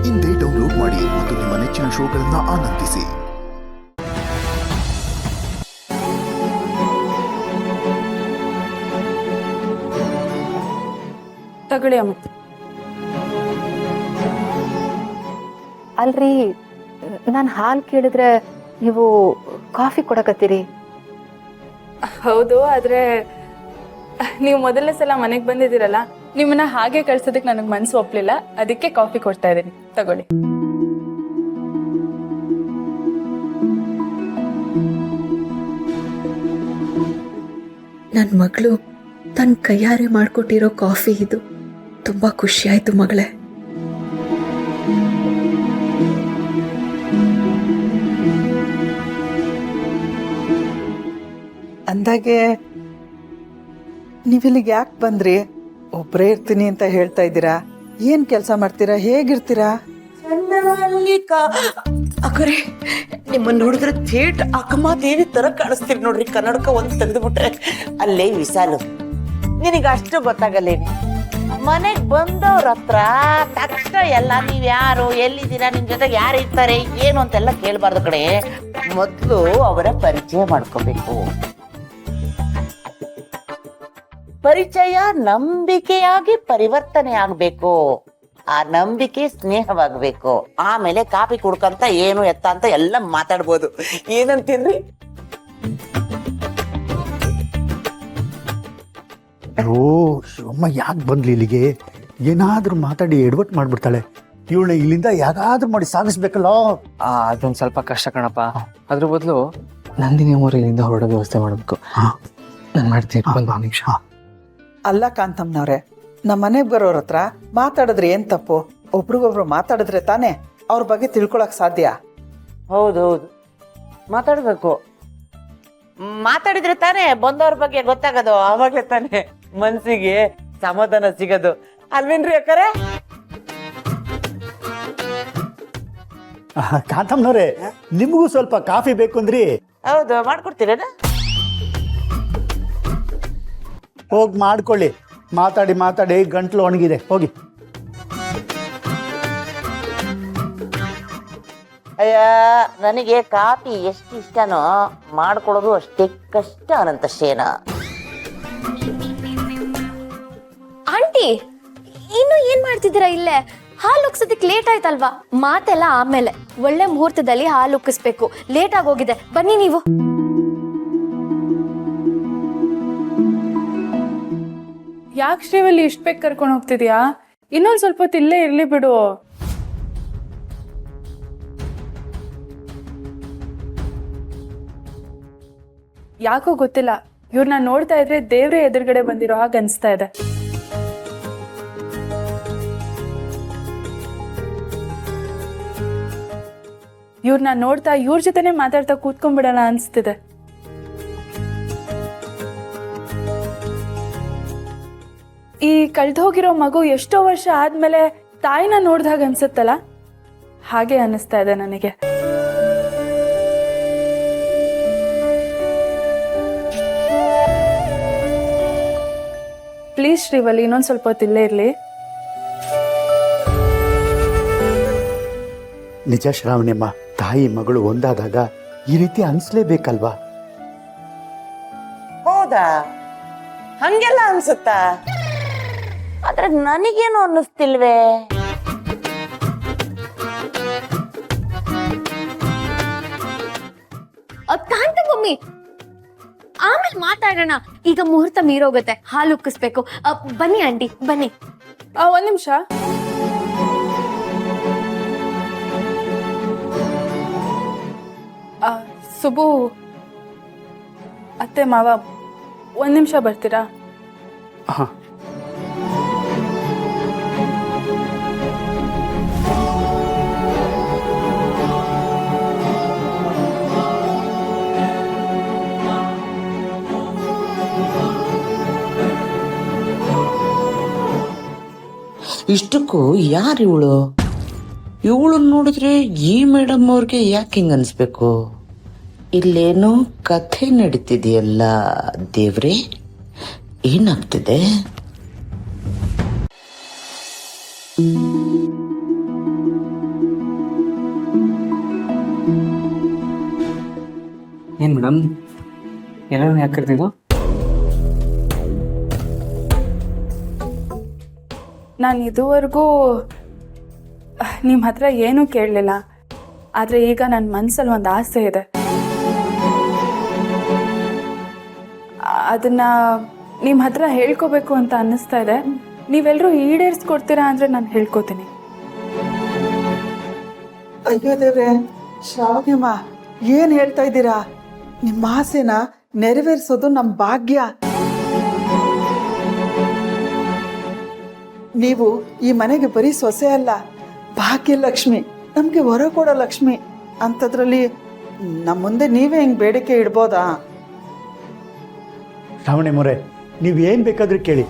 ಇಂದೇ ಡೌನ್ಲೋಡ್ ಮಾಡಿ ಮತ್ತು ನಿಮ್ಮ ನೆಚ್ಚಿನ ಶೋಗಳನ್ನು ಆನಂದಿಸಿ. ತಗೊಳ್ಳಿ ಅಮ್ಮ. ಅಲ್ರಿ, ನಾನು ಹಾಲು ಕೇಳಿದ್ರೆ ನೀವು ಕಾಫಿ ಕೊಡಕತ್ತೀರಿ? ಹೌದು, ಆದ್ರೆ ನೀವು ಮೊದಲನೇ ಸಲ ಮನೆಗೆ ಬಂದಿದ್ದೀರಲ್ಲ, ನಿಮ್ಮನ್ನ ಹಾಗೆ ಕಳ್ಸೋದಕ್ಕೆ ನನಗೆ ಮನಸ್ಸು ಒಪ್ಪಲಿಲ್ಲ. ಅದಕ್ಕೆ ಕಾಫಿ ಕೊಡ್ತಾ ಇದ್ದೀನಿ, ತಗೊಳ್ಳಿ. ನನ್ನ ಮಗಳು ತನ್ನ ಕೈಯಾರೆ ಮಾಡಿಕೊಟ್ಟಿರೋ ಕಾಫಿ ಇದು. ತುಂಬ ಖುಷಿ ಆಯಿತು ಮಗಳೇ. ಅಂದಾಗೆ ನೀವಿಲ್ಲಿಗೆ ಯಾಕೆ ಬಂದ್ರಿ? ಒಬ್ಬರೇ ಇರ್ತೀನಿ ಅಂತ ಹೇಳ್ತಾ ಇದ್ದೀರಾ. ಏನ್ ಕೆಲಸ ಮಾಡ್ತೀರಾ? ಹೇಗಿರ್ತೀರಾ? ಅಕ್ಕರೆ ನಿಮ್ಮನ್ನ ನೋಡಿದ್ರೆ ಥೇಟ್ ಅಕ್ಕಮ್ಮ ದೇವಿ ತರ ಕಾಣಿಸ್ತೀರಿ ನೋಡ್ರಿ. ಕನ್ನಡಕ ಒಂದು ತೆಗೆದುಬಿಟ್ರೆ ಅಲ್ಲೇ ವಿಸಾಲು. ನಿನಗೆ ಅಷ್ಟು ಗೊತ್ತಾಗಲ್ಲೇನೆ. ಮನೆಗ್ ಬಂದವ್ರ ಹತ್ರ ತಕ್ಷಣ ಎಲ್ಲ ನೀವ್ ಯಾರು, ಎಲ್ಲಿದ್ದೀರಾ, ನಿಮ್ ಜೊತೆಗೆ ಯಾರು ಇರ್ತಾರೆ, ಏನು ಅಂತೆಲ್ಲ ಕೇಳಬಾರ್ದು ಕಡೆ. ಮೊದ್ಲು ಅವರ ಪರಿಚಯ ಮಾಡ್ಕೋಬೇಕು. ಪರಿಚಯ ನಂಬಿಕೆಯಾಗಿ ಪರಿವರ್ತನೆ ಆಗ್ಬೇಕು. ಆ ನಂಬಿಕೆ ಸ್ನೇಹವಾಗಬೇಕು. ಆಮೇಲೆ ಕಾಫಿ ಕುಡ್ಕಂತ ಏನು ಎತ್ತ ಅಂತ ಎಲ್ಲ ಮಾತಾಡ್ಬೋದು. ಏನಂತೀನ್ರಿ? ಓ ಶಿವಮ್ಮ ಯಾಕೆ ಬಂದ್ಲಿ ಇಲ್ಲಿಗೆ? ಏನಾದ್ರೂ ಮಾತಾಡಿ ಎಡವಟ್ ಮಾಡ್ಬಿಡ್ತಾಳೆ. ಇವಳನ್ನ ಇಲ್ಲಿಂದ ಯಾಕಾದ್ರೂ ಮಾಡಿ ಸಾಗಿಸ್ಬೇಕಲ್ಲ. ಅದೊಂದು ಸ್ವಲ್ಪ ಕಷ್ಟ ಕಣಪ್ಪ. ಅದ್ರ ಬದಲು ನಂದಿನಿ ಅವರು ಇಲ್ಲಿಂದ ಹೊರಡೋ ವ್ಯವಸ್ಥೆ ಮಾಡಬೇಕು. ನಾನು ಮಾಡ್ತೀನಿ, ಒಂದು ನಿಮಿಷ. ಅಲ್ಲ ಕಾಂತಮ್ಮನವ್ರೆ, ನಮ್ಮ ಮನೆಗೆ ಬರೋರ ಹತ್ರ ಮಾತಾಡಿದ್ರೆ ಏನ್ ತಪ್ಪು? ಒಬ್ರಿಗೊಬ್ರು ಮಾತಾಡಿದ್ರೆ ತಾನೇ ಅವ್ರ ಬಗ್ಗೆ ತಿಳ್ಕೊಳಕ್ ಸಾಧ್ಯ. ಹೌದೌದು, ಮಾತಾಡ್ಬೇಕು. ಮಾತಾಡಿದ್ರೆ ತಾನೇ ಬಂದವ್ರ ಬಗ್ಗೆ ಗೊತ್ತಾಗೋದು. ಆವಾಗ್ಲೇ ತಾನೇ ಮನ್ಸಿಗೆ ಸಮಾಧಾನ ಸಿಗೋದು, ಅಲ್ವೇನ್ರಿ ಅಕ್ಕರೆ? ಕಾಂತಮ್ಮನವ್ರೆ, ನಿಮಗೂ ಸ್ವಲ್ಪ ಕಾಫಿ ಬೇಕು ಅಂದ್ರಿ? ಹೌದು, ಮಾಡ್ಕೊಡ್ತೀರೇನ? ಹೋಗಿ ಮಾಡ್ಕೊಳ್ಳಿ. ಮಾತಾಡಿ ಮಾತಾಡಿ ಗಂಟ್ಲು ಒಣಗಿದೆ. ಹೋಗಿ. ಅಯ್ಯ, ನನಗೆ ಕಾಫಿ ಎಷ್ಟು ಇಷ್ಟನೋ ಮಾಡ್ಕೊಡೋದು ಅಷ್ಟೇ ಕಷ್ಟ ಅನಂತ ಶೇನ. ಆಂಟಿ, ಇನ್ನು ಏನ್ ಮಾಡ್ತಿದ್ದೀರಾ ಇಲ್ಲೇ? ಹಾಲು ಉಕ್ಸೋದಕ್ಕೆ ಲೇಟ್ ಆಯ್ತಲ್ವಾ? ಮಾತೆಲ್ಲ ಆಮೇಲೆ. ಒಳ್ಳೆ ಮುಹೂರ್ತದಲ್ಲಿ ಹಾಲು ಉಕ್ಕಿಸ್ಬೇಕು. ಲೇಟ್ ಆಗೋಗಿದೆ, ಬನ್ನಿ ನೀವು. ಯಾಕೆ ಶ್ರೀವಲ್ಲಿ ಇಷ್ಟು ಬೇಗ ಕರ್ಕೊಂಡು ಹೋಗ್ತಿದ್ಯಾ? ಇನ್ನೊಂದು ಸ್ವಲ್ಪ ಹೊತ್ತು ಇಲ್ಲೇ ಇರ್ಲಿ ಬಿಡು. ಯಾಕೋ ಗೊತ್ತಿಲ್ಲ, ಇವ್ರನ್ನ ನೋಡ್ತಾ ಇದ್ರೆ ದೇವ್ರೇ ಎದುರುಗಡೆ ಬಂದಿರೋ ಹಾಗೆ ಅನ್ಸ್ತಾ ಇದೆ. ಇವ್ರನ್ನ ನೋಡ್ತಾ ಇವ್ರ ಜೊತೆನೆ ಮಾತಾಡ್ತಾ ಕೂತ್ಕೊಂಡ್ಬಿಡೋಣ ಅನ್ಸ್ತಿದೆ. ಈ ಕಳ್ದೋಗಿರೋ ಮಗು ಎಷ್ಟೋ ವರ್ಷ ಆದ್ಮೇಲೆ ತಾಯಿನ ನೋಡ್ದಾಗ ಅನ್ಸುತ್ತಲ್ಲ, ಹಾಗೆ ಅನ್ನಿಸ್ತಾ ಇದೆ ನನಗೆ. ಪ್ಲೀಸ್ ಶ್ರೀವಲ್ಲಿ, ಇನ್ನೊಂದು ಸ್ವಲ್ಪ ಹೊತ್ತು ಇಲ್ಲೇ ಇರ್ಲಿ. ನಿಜ ಶ್ರಾವಣಿಯಮ್ಮ, ತಾಯಿ ಮಗಳು ಒಂದಾದಾಗ ಈ ರೀತಿ ಅನ್ಸ್ಲೇಬೇಕಲ್ವಾ? ಹೌದಾ? ಹಂಗೆಲ್ಲ ಅನ್ಸುತ್ತಾ? ಆದ್ರೆ ನನಗೇನು ಅನ್ನಿಸ್ತಿಲ್ವೇ? ಕಾಂತ ಮಮ್ಮಿ, ಆಮೇಲೆ ಮಾತಾಡೋಣ. ಈಗ ಮುಹೂರ್ತ ಮೀರೋಗುತ್ತೆ, ಹಾಲು ಉಕ್ಕಿಸ್ಬೇಕು. ಬನ್ನಿ ಆಂಟಿ, ಬನ್ನಿ. ಒಂದ್ ನಿಮಿಷ. ಸುಬು, ಅತ್ತೆ ಮಾವ, ಒಂದ್ ನಿಮಿಷ ಬರ್ತೀರಾ? ಹಾಂ. ಇಷ್ಟಕ್ಕೂ ಯಾರು ಇವಳು? ಇವಳನ್ನ ನೋಡಿದ್ರೆ ಈ ಮೇಡಮ್ ಅವ್ರಿಗೆ ಯಾಕೆ ಹಿಂಗ ಅನ್ಸ್ಬೇಕು? ಇಲ್ಲೇನೋ ಕಥೆ ನಡೀತಿದೆಯಲ್ಲ ದೇವ್ರೆ, ಏನಾಗ್ತಿದೆ? ಮೇಡಮ್ ಎಲ್ಲರೂ ಯಾಕೆ ಕರ್ತಿದ್ದು? ನಾನು ಇದುವರೆಗೂ ನಿಮ್ಮ ಹತ್ರ ಏನೂ ಕೇಳಲಿಲ್ಲ, ಆದರೆ ಈಗ ನನ್ನ ಮನಸ್ಸಲ್ಲಿ ಒಂದು ಆಸೆ ಇದೆ. ಅದನ್ನು ನಿಮ್ಮ ಹತ್ರ ಹೇಳ್ಕೋಬೇಕು ಅಂತ ಅನ್ನಿಸ್ತಾ ಇದೆ. ನೀವೆಲ್ಲರೂ ಈಡೇರಿಸ್ಕೊಡ್ತೀರಾ ಅಂದರೆ ನಾನು ಹೇಳ್ಕೊತೀನಿ. ಅಯ್ಯೋ ದೇವ್ರೆ, ಶ್ರಾವಣಿಯಮ್ಮ ಏನ್ ಹೇಳ್ತಾ ಇದ್ದೀರಾ? ನಿಮ್ಮ ಆಸೆನ ನೆರವೇರಿಸೋದು ನಮ್ಮ ಭಾಗ್ಯ. ನೀವು ಈ ಮನೆಗೆ ಬರೀ ಸೊಸೆ ಅಲ್ಲ, ಭಾಗ್ಯ ಲಕ್ಷ್ಮಿ, ನಮ್ಗೆ ಹೊರ ಕೊಡೋ ಲಕ್ಷ್ಮಿ. ಅಂಥದ್ರಲ್ಲಿ ನಮ್ಮ ಮುಂದೆ ನೀವೇ ಹಿಂಗ್ ಬೇಡಿಕೆ ಇಡ್ಬೋದಾ? ಶ್ರಾವಣಿ ಮೊರೆ, ನೀವು ಏನು ಬೇಕಾದ್ರೂ ಕೇಳಿ,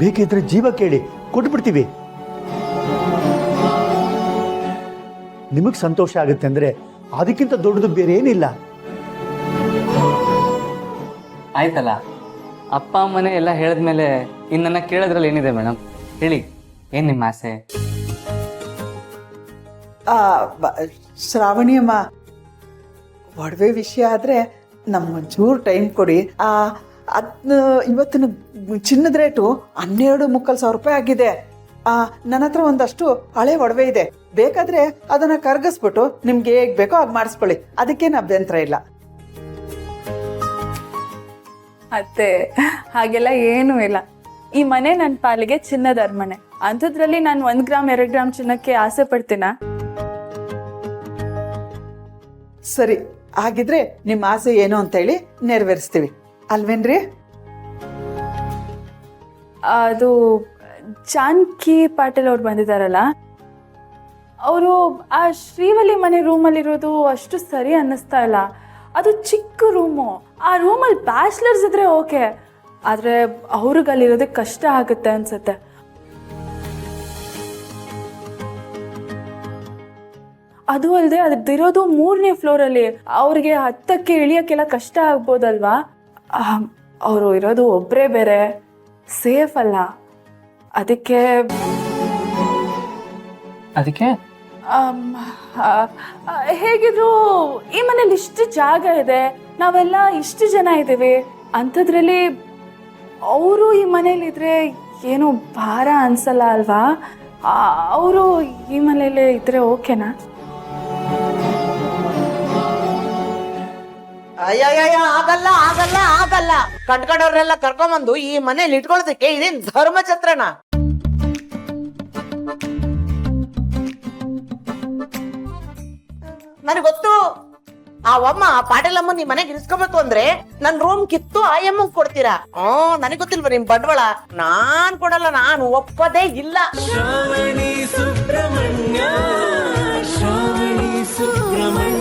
ಬೇಕಿದ್ರೆ ಜೀವ ಕೇಳಿ, ಕೊಟ್ಬಿಡ್ತೀವಿ. ನಿಮಗೆ ಸಂತೋಷ ಆಗುತ್ತೆ ಅಂದರೆ ಅದಕ್ಕಿಂತ ದೊಡ್ಡದು ಬೇರೆ ಏನಿಲ್ಲ. ಆಯ್ತಲ್ಲ, ಅಪ್ಪ ಅಮ್ಮನೇ ಎಲ್ಲ ಹೇಳಿದ್ಮೇಲೆ ಇನ್ನು ನನ್ನ ಕೇಳೋದ್ರಲ್ಲಿ ಏನಿದೆ ಮೇಡಮ್? ಹೇಳಿ, ಏನು ನಿಮ್ಮ ಆಸೆ? ಶ್ರಾವಣಿಯಮ್ಮ, ಒಡವೆ ವಿಷಯ ಆದರೆ ನಮ್ಗೊಂಚೂರು ಟೈಮ್ ಕೊಡಿ. ಅದನ್ನ ಇವತ್ತಿನ ಚಿನ್ನದ ರೇಟು 12,000 ರೂಪಾಯಿ ಆಗಿದೆ. ನನ್ನ ಹತ್ರ ಒಂದಷ್ಟು ಹಳೆ ಒಡವೆ ಇದೆ, ಬೇಕಾದ್ರೆ ಅದನ್ನ ಕರಗಿಸ್ಬಿಟ್ಟು ನಿಮ್ಗೆ ಹೇಗ್ ಬೇಕೋ ಹಾಗೆ ಮಾಡಿಸ್ಕೊಳ್ಳಿ, ಅದಕ್ಕೇನು ಅಭ್ಯಂತರ ಇಲ್ಲ. ಅತ್ತೆ, ಹಾಗೆಲ್ಲ ಏನೂ ಇಲ್ಲ. ಈ ಮನೆ ನನ್ನ ಪಾಲಿಗೆ ಚಿನ್ನದ ಅರಮನೆ. ಅಂಥದ್ರಲ್ಲಿ ನಾನು 1 ಗ್ರಾಮ್ 2 ಗ್ರಾಮ್ ಚಿನ್ನಕ್ಕೆ ಆಸೆ ಪಡ್ತೀನ? ಸರಿ, ಹಾಗಿದ್ರೆ ನಿಮ್ಮ ಆಸೆ ಏನು ಅಂತೇಳಿ ನೆರವೇರಿಸ್ತೀವಿ ಅಲ್ವೇನ್ರಿ? ಅದು ಜಾನಕಿ ಪಾಟೀಲ್ ಅವ್ರು ಬಂದಿದ್ದಾರಲ್ಲ, ಅವರು ಆ ಶ್ರೀವಲ್ಲಿ ಮನೆ ರೂಮಲ್ಲಿರೋದು ಅಷ್ಟು ಸರಿ ಅನ್ನಿಸ್ತಾ ಇಲ್ಲ. ಅದು ಚಿಕ್ಕ ರೂಮು, ಆ ರೂಮಲ್ಲಿ ಬ್ಯಾಚುಲರ್ಸ್ ಇದ್ರೆ ಓಕೆ, ಆದರೆ ಅವ್ರಿಗಲ್ಲಿರೋದಕ್ಕೆ ಕಷ್ಟ ಆಗುತ್ತೆ ಅನ್ಸುತ್ತೆ. ಅದು ಅಲ್ಲದೆ ಅದಿರೋದು 3ನೇ ಫ್ಲೋರಲ್ಲಿ, ಅವ್ರಿಗೆ ಹತ್ತಕ್ಕೆ ಇಳಿಯೋಕ್ಕೆಲ್ಲ ಕಷ್ಟ ಆಗ್ಬೋದಲ್ವಾ? ಅವರು ಇರೋದು ಒಬ್ಬರೇ ಬೇರೆ, ಸೇಫ್ ಅಲ್ಲ. ಅದಕ್ಕೆ ಹೇಗಿದ್ರು ಈ ಮನೇಲಿ ಇಷ್ಟು ಜಾಗ ಇದೆ, ನಾವೆಲ್ಲ ಇಷ್ಟು ಜನ ಇದ್ದೀವಿ. ಅಂಥದ್ರಲ್ಲಿ ಅವರು ಈ ಮನೇಲಿದ್ರೆ ಏನೋ ಭಾರ ಅನ್ಸಲ್ಲ ಅಲ್ವಾ? ಅವರು ಈ ಮನೇಲಿ ಇದ್ರೆ ಓಕೆನಾ? ಅಯ್ಯಯ್ಯ, ಆಗಲ್ಲ ಆಗಲ್ಲ ಆಗಲ್ಲ. ಕಟ್ಕೊಂಡವ್ರನ್ನೆಲ್ಲ ಕರ್ಕೊಂಬಂದು ಈ ಮನೇಲಿ ಇಟ್ಕೊಳ್ಳೋದಕ್ಕೆ ಇದೇನ್ ಧರ್ಮಛತ್ರನ? ನನಗೆ ಗೊತ್ತು, ಆ ಅಮ್ಮ ಪಾಟೀಲಮ್ಮ ನಿಮ್ ಮನೆಗೆ ಇರಿಸ್ಕೋಬೇಕು ಅಂದ್ರೆ ನನ್ ರೂಮ್ ಕಿತ್ತು ಆ ಅಮ್ಮಂಗ್ ಕೊಡ್ತೀರಾ? ನನಗೆ ಗೊತ್ತಿಲ್ವ ನಿಮ್ ಬಂಡವಾಳ? ನಾನ್ ಕೊಡಲ್ಲ, ನಾನು ಒಪ್ಪದೇ ಇಲ್ಲ. ಶ್ರಾವಣಿ ಸುಬ್ರಹ್ಮಣ್ಯ, ಶ್ರಾವಣಿ ಸುಬ್ರಹ್ಮಣ್ಯ.